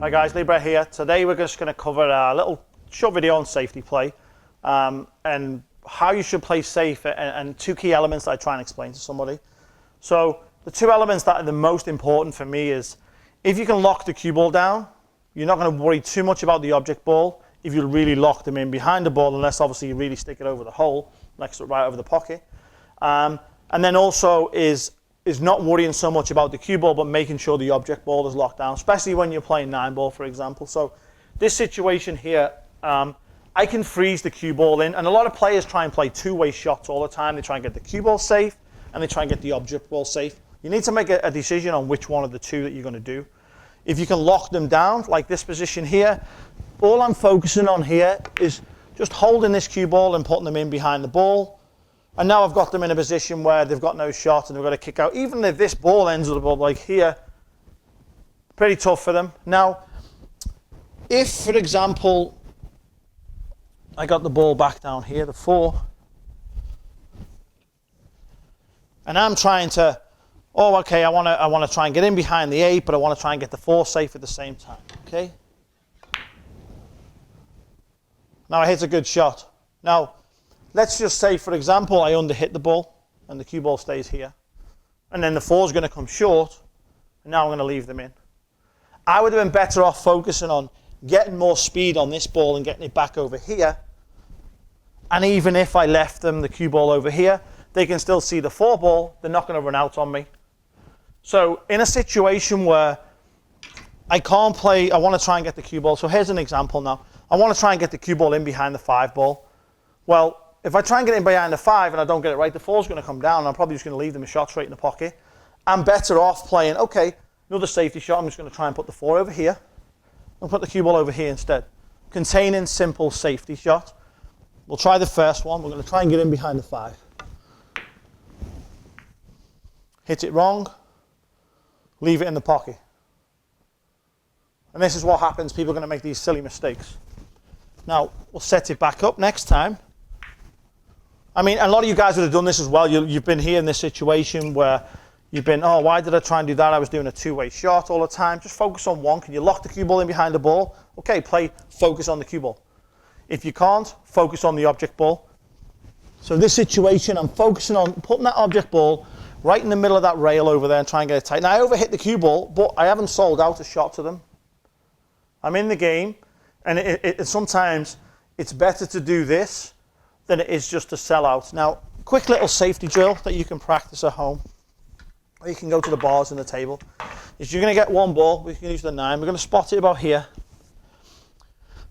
Hi guys, Lee Brett here. Today we're just going to cover a little short video on safety play and how you should play safe and two key elements that I try and explain to somebody. So the two elements that are the most important for me is if you can lock the cue ball down, you're not going to worry too much about the object ball if you really lock them in behind the ball, unless obviously you really stick it over the hole, next right over the pocket. And then also is not worrying so much about the cue ball, but making sure the object ball is locked down, especially when you're playing 9-ball, for example. So this situation here, I can freeze the cue ball in, and a lot of players try and play two-way shots all the time. They try and get the cue ball safe, and they try and get the object ball safe. You need to make a decision on which one of the two that you're going to do. If you can lock them down, like this position here, all I'm focusing on here is just holding this cue ball and putting them in behind the ball. And now I've got them in a position where they've got no shot and they've got to kick out. Even if this ball ends up like here, pretty tough for them. Now, if, for example, I got the ball back down here, the 4, and I'm trying to, oh, okay, I want to try and get in behind the 8, but I want to try and get the 4 safe at the same time, okay? Now I hit a good shot. Now, let's just say, for example, I underhit the ball and the cue ball stays here. And then the 4 is going to come short, and now I'm going to leave them in. I would have been better off focusing on getting more speed on this ball and getting it back over here. And even if I left them the cue ball over here, they can still see the 4 ball. They're not going to run out on me. So in a situation where I can't play, I want to try and get the cue ball. So here's an example now. I want to try and get the cue ball in behind the 5 ball. Well, if I try and get in behind the 5 and I don't get it right, the 4 is going to come down and I'm probably just going to leave them a shot straight in the pocket. I'm better off playing, okay, another safety shot. I'm just going to try and put the 4 over here and put the cue ball over here instead. Containing simple safety shot. We'll try the first one. We're going to try and get in behind the 5. Hit it wrong. Leave it in the pocket. And this is what happens. People are going to make these silly mistakes. Now, we'll set it back up next time. I mean, a lot of you guys would have done this as well. You've been here in this situation where you've been, oh, why did I try and do that? I was doing a two-way shot all the time. Just focus on one. Can you lock the cue ball in behind the ball? Okay, focus on the cue ball. If you can't, focus on the object ball. So this situation, I'm focusing on putting that object ball right in the middle of that rail over there and try and get it tight. Now, I overhit the cue ball, but I haven't sold out a shot to them. I'm in the game, and sometimes it's better to do this than it is just to sell out. Now, quick little safety drill that you can practice at home, or you can go to the bars and the table, is you're going to get one ball. We can use the 9. We're going to spot it about here.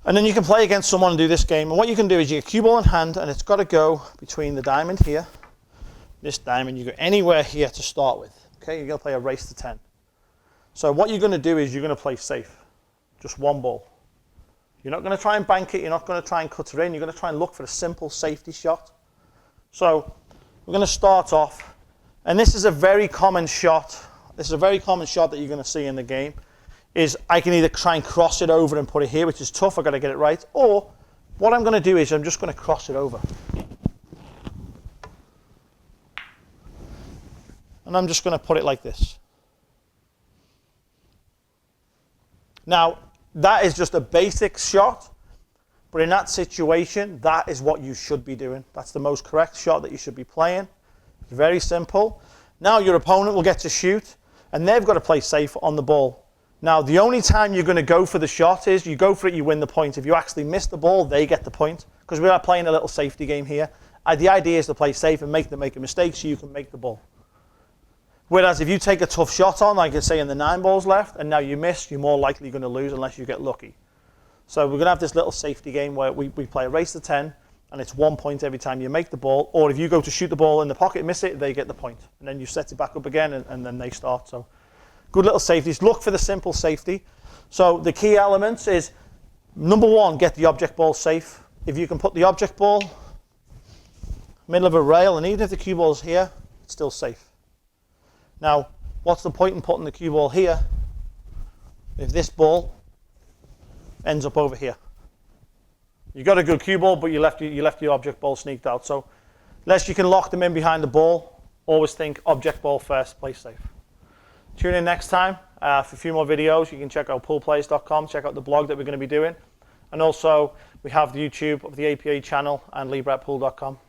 And then you can play against someone and do this game. And what you can do is you get a cue ball in hand, and it's got to go between the diamond here, this diamond. You go anywhere here to start with. Okay, you're going to play a race to 10. So what you're going to do is you're going to play safe. Just one ball. You're not going to try and bank it. You're not going to try and cut it in. You're going to try and look for a simple safety shot. So we're going to start off. And this is a very common shot. This is a very common shot that you're going to see in the game. Is I can either try and cross it over and put it here, which is tough. I've got to get it right. Or what I'm going to do is I'm just going to cross it over. And I'm just going to put it like this. Now, that is just a basic shot, but in that situation, that is what you should be doing. That's the most correct shot that you should be playing. It's very simple. Now your opponent will get to shoot, and they've got to play safe on the ball. Now, the only time you're going to go for the shot is you go for it, you win the point. If you actually miss the ball, they get the point, because we are playing a little safety game here. The idea is to play safe and make them make a mistake so you can make the ball. Whereas if you take a tough shot on, like I say in the 9 balls left, and now you miss, you're more likely going to lose unless you get lucky. So we're going to have this little safety game where we play a race to 10, and it's 1 point every time you make the ball. Or if you go to shoot the ball in the pocket and miss it, they get the point. And then you set it back up again, and then they start. So good little safeties. Look for the simple safety. So the key elements is, number 1, get the object ball safe. If you can put the object ball middle of a rail, and even if the cue ball's here, it's still safe. Now, what's the point in putting the cue ball here if this ball ends up over here? You got a good cue ball, but you left your object ball sneaked out. So, unless you can lock them in behind the ball, always think object ball first, play safe. Tune in next time, for a few more videos, you can check out poolplayers.com, check out the blog that we're going to be doing. And also, we have the YouTube of the APA channel and libretpool.com.